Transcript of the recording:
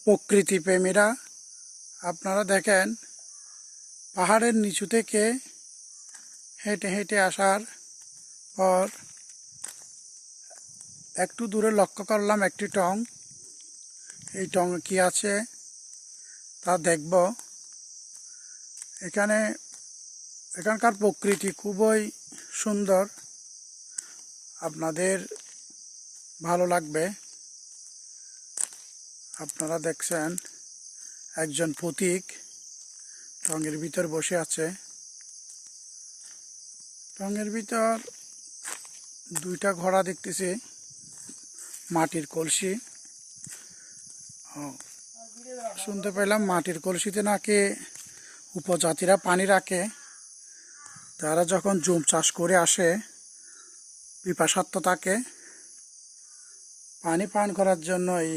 প্রকৃতি প্রেমীরা আপনারা দেখেন পাহাড়ের নিচু থেকে হেঁটে হেঁটে আসার পর একটু দূরে লক্ষ্য করলাম একটি টং। এই টঙে কি আছে তা দেখব। এখানকার প্রকৃতি খুবই সুন্দর, আপনাদের ভালো লাগবে। আপনারা দেখছেন একজন পথিক টঙের ভিতর বসে আছে। টঙের ভিতর দুইটা ঘোড়া দেখতেছি, মাটির কলসি। শুনতে পেলাম মাটির কলসিতে নাকি উপজাতিরা পানি রাখে। তারা যখন জুম চাষ করে আসে পিপাসার্থ থাকে, পানি পান করার জন্য এই